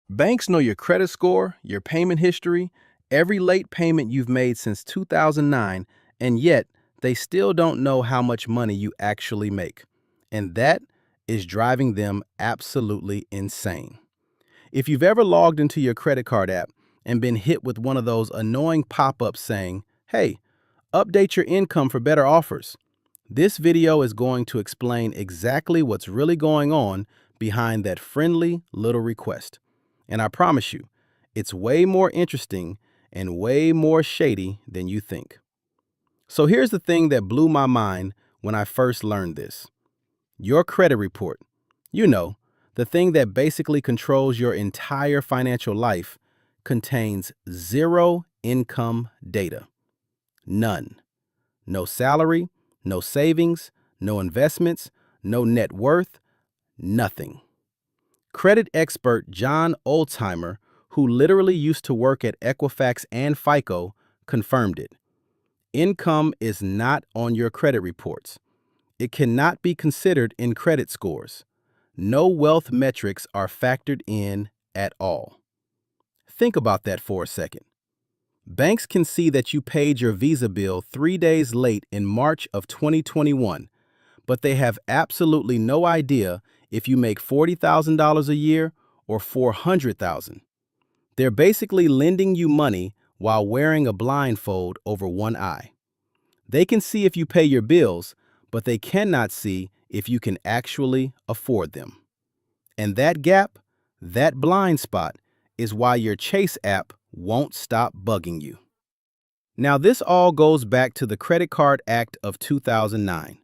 Banks know your credit score, your payment history, every late payment you've made since 2009, and yet they still don't know how much money you actually make. And that is driving them absolutely insane. If you've ever logged into your credit card app and been hit with one of those annoying pop-ups saying, "Hey, update your income for better offers," this video is going to explain exactly what's really going on behind that friendly little request. And I promise you, it's way more interesting and way more shady than you think. So here's the thing that blew my mind when I first learned this. Your credit report, you know, the thing that basically controls your entire financial life, contains zero income data. None. No salary, no savings, no investments, no net worth, nothing. Credit expert John Oldtimer, who literally used to work at Equifax and FICO, confirmed it. Income is not on your credit reports. It cannot be considered in credit scores. No wealth metrics are factored in at all. Think about that for a second. Banks can see that you paid your Visa bill 3 days late in March of 2021, but they have absolutely no idea if you make $40,000 a year or $400,000. They're basically lending you money while wearing a blindfold over one eye. They can see if you pay your bills, but they cannot see if you can actually afford them. And that gap, that blind spot, is why your Chase app won't stop bugging you. Now, this all goes back to the Credit Card Act of 2009.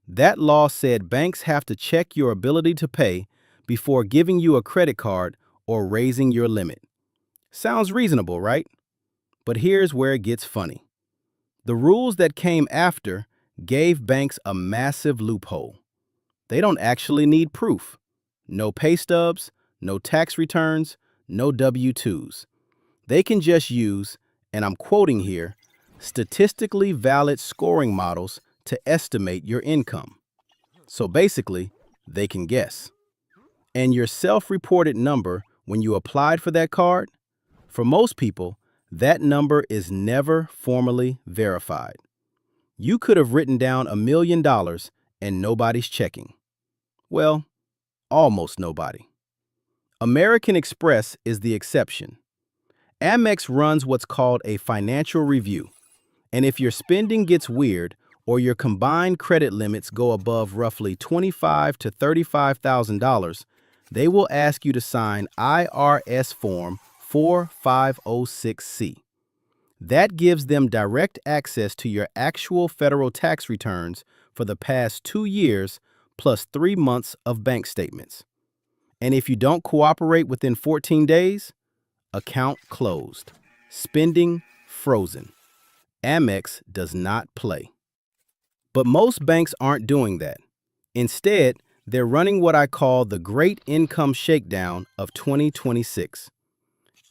That law said banks have to check your ability to pay before giving you a credit card or raising your limit. Sounds reasonable, right? But here's where it gets funny. The rules that came after gave banks a massive loophole. They don't actually need proof. No pay stubs, no tax returns, no W-2s. They can just use, and I'm quoting here, statistically valid scoring models to estimate your income. So basically, they can guess. And your self-reported number when you applied for that card, for most people, that number is never formally verified. You could have written down $1 million and nobody's checking. Well, almost nobody. American Express is the exception. Amex runs what's called a financial review, and if your spending gets weird or your combined credit limits go above roughly $25,000 to $35,000, they will ask you to sign IRS Form 4506C. That gives them direct access to your actual federal tax returns for the past 2 years plus 3 months of bank statements. And if you don't cooperate within 14 days, account closed, spending frozen. Amex does not play. But most banks aren't doing that. Instead, they're running what I call the Great Income Shakedown of 2026.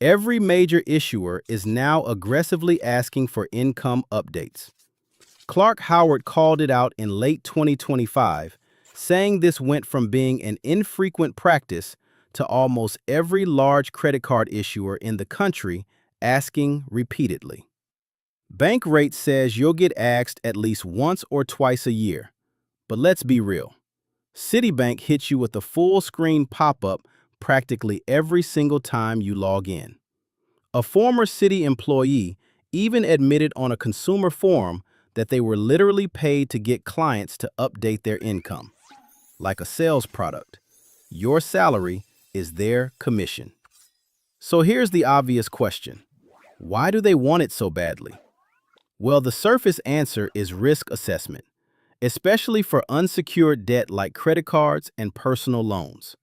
Every major issuer is now aggressively asking for income updates. Clark Howard called it out in late 2025, saying this went from being an infrequent practice to almost every large credit card issuer in the country asking repeatedly. Bankrate says you'll get asked at least once or twice a year. But let's be real. Citibank hits you with a full-screen pop-up practically every single time you log in. A former Citi employee even admitted on a consumer forum that they were literally paid to get clients to update their income. Like a sales product, your salary is their commission. So here's the obvious question. Why do they want it so badly? Well, the surface answer is risk assessment, especially for unsecured debt like credit cards and personal loans.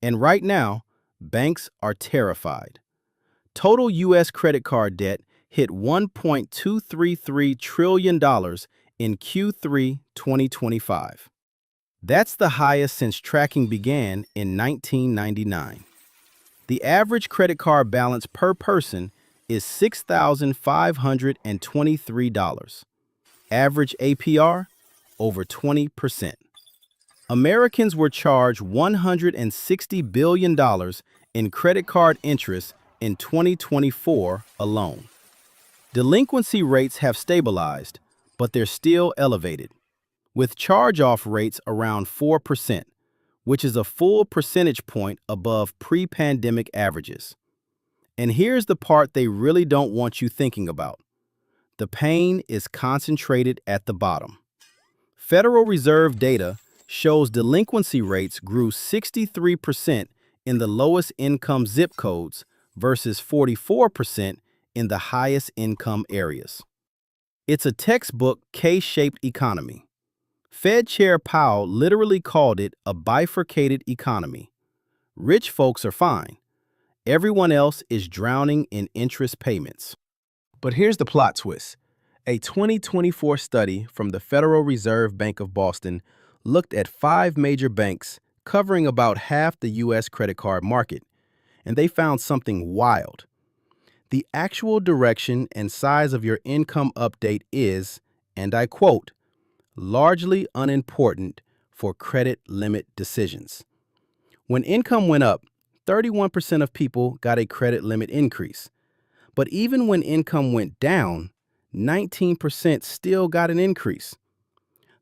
And right now, banks are terrified. Total U.S. credit card debt hit $1.233 trillion in Q3 2025. That's the highest since tracking began in 1999. The average credit card balance per person is $6,523. Average APR, over 20%. Americans were charged $160 billion in credit card interest in 2024 alone. Delinquency rates have stabilized, but they're still elevated, with charge-off rates around 4%, which is a full percentage point above pre-pandemic averages. And here's the part they really don't want you thinking about. The pain is concentrated at the bottom. Federal Reserve data shows delinquency rates grew 63% in the lowest income zip codes versus 44% in the highest income areas. It's a textbook K-shaped economy. Fed Chair Powell literally called it a bifurcated economy. Rich folks are fine. Everyone else is drowning in interest payments. But here's the plot twist. A 2024 study from the Federal Reserve Bank of Boston looked at 5 major banks covering about half the U.S. credit card market, and they found something wild. The actual direction and size of your income update is, and I quote, largely unimportant for credit limit decisions. When income went up, 31% of people got a credit limit increase. But even when income went down, 19% still got an increase.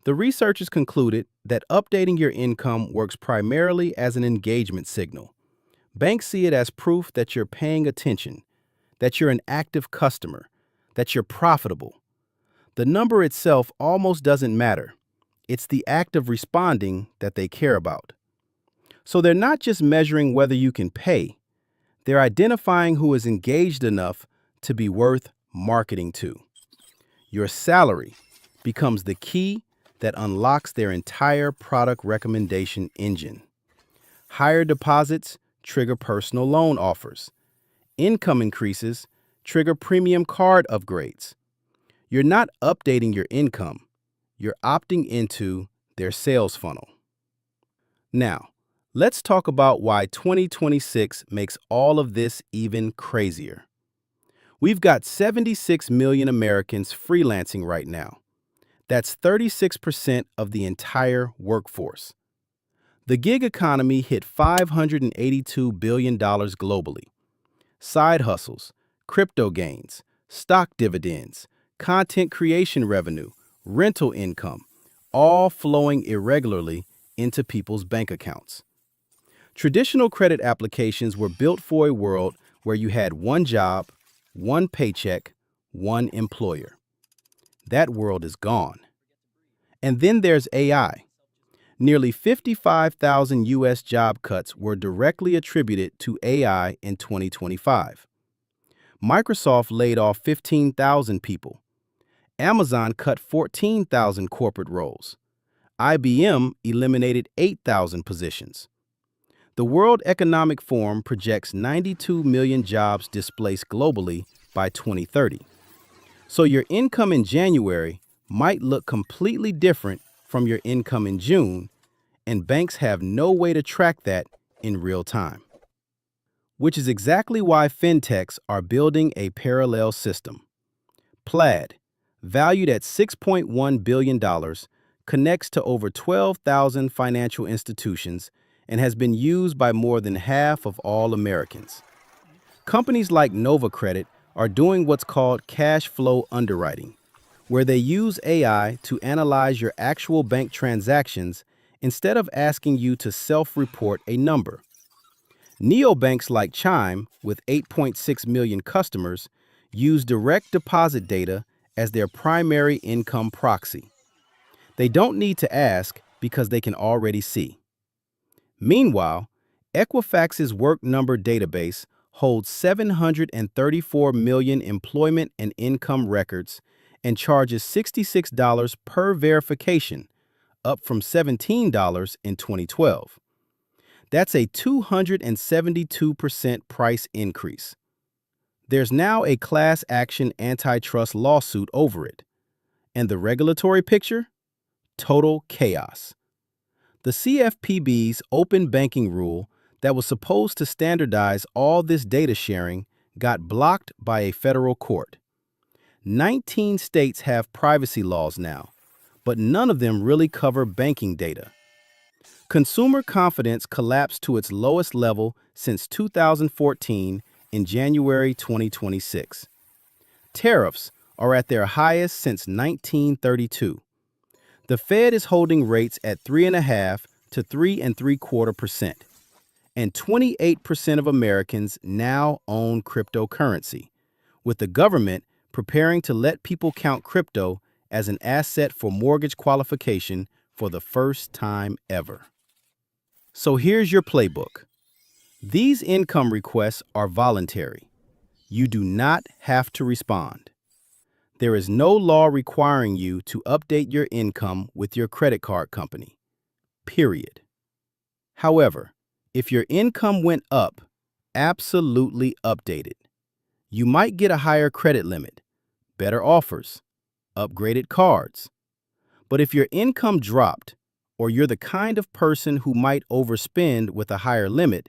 The researchers concluded that updating your income works primarily as an engagement signal. Banks see it as proof that you're paying attention, that you're an active customer, that you're profitable. The number itself almost doesn't matter. It's the act of responding that they care about. So they're not just measuring whether you can pay. They're identifying who is engaged enough to be worth marketing to. Your salary becomes the key that unlocks their entire product recommendation engine. Higher deposits trigger personal loan offers. Income increases trigger premium card upgrades. You're not updating your income. You're opting into their sales funnel. Now, let's talk about why 2026 makes all of this even crazier. We've got 76 million Americans freelancing right now. That's 36% of the entire workforce. The gig economy hit $582 billion globally. Side hustles, crypto gains, stock dividends, content creation revenue, rental income, all flowing irregularly into people's bank accounts. Traditional credit applications were built for a world where you had one job, one paycheck, one employer. That world is gone. And then there's AI. Nearly 55,000 U.S. job cuts were directly attributed to AI in 2025. Microsoft laid off 15,000 people. Amazon cut 14,000 corporate roles. IBM eliminated 8,000 positions. The World Economic Forum projects 92 million jobs displaced globally by 2030. So your income in January might look completely different from your income in June, and banks have no way to track that in real time. Which is exactly why fintechs are building a parallel system. Plaid, valued at $6.1 billion, connects to over 12,000 financial institutions and has been used by more than half of all Americans. Companies like Nova Credit are doing what's called cash flow underwriting, where they use AI to analyze your actual bank transactions instead of asking you to self-report a number. Neobanks like Chime, with 8.6 million customers, use direct deposit data as their primary income proxy. They don't need to ask because they can already see. Meanwhile, Equifax's Work Number database holds 734 million employment and income records and charges $66 per verification, up from $17 in 2012. That's a 272% price increase. There's now a class action antitrust lawsuit over it. And the regulatory picture? Total chaos. The CFPB's open banking rule that was supposed to standardize all this data sharing got blocked by a federal court. 19 states have privacy laws now, but none of them really cover banking data. Consumer confidence collapsed to its lowest level since 2014 in January 2026. Tariffs are at their highest since 1932. The Fed is holding rates at 3.5 to 3.75%, and 28% of Americans now own cryptocurrency, with the government preparing to let people count crypto as an asset for mortgage qualification for the first time ever. So here's your playbook. These income requests are voluntary. You do not have to respond. There is no law requiring you to update your income with your credit card company. Period. However, if your income went up, absolutely update it. You might get a higher credit limit, better offers, upgraded cards. But if your income dropped, or you're the kind of person who might overspend with a higher limit,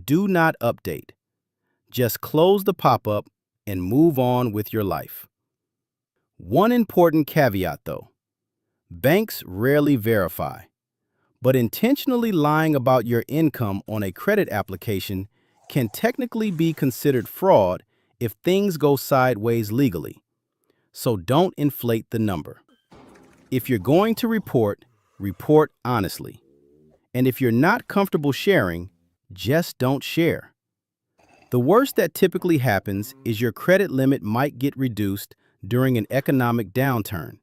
do not update. Just close the pop-up and move on with your life. One important caveat though, banks rarely verify, but intentionally lying about your income on a credit application can technically be considered fraud if things go sideways legally. So don't inflate the number. If you're going to report honestly. And if you're not comfortable sharing, just don't share. The worst that typically happens is your credit limit might get reduced during an economic downturn,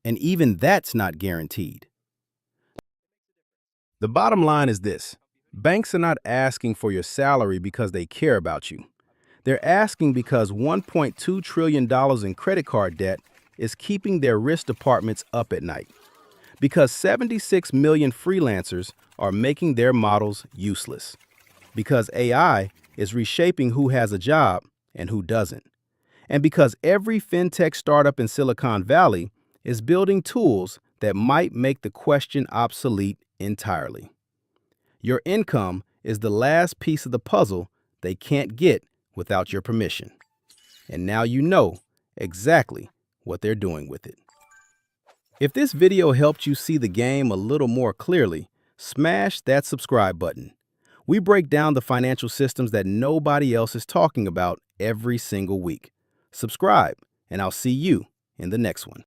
and even that's not guaranteed. The bottom line is this: banks are not asking for your salary because they care about you. They're asking because $1.2 trillion in credit card debt is keeping their risk departments up at night. Because 76 million freelancers are making their models useless. Because AI is reshaping who has a job and who doesn't. And because every fintech startup in Silicon Valley is building tools that might make the question obsolete entirely. Your income is the last piece of the puzzle they can't get without your permission. And now you know exactly what they're doing with it. If this video helped you see the game a little more clearly, smash that subscribe button. We break down the financial systems that nobody else is talking about every single week. Subscribe, and I'll see you in the next one.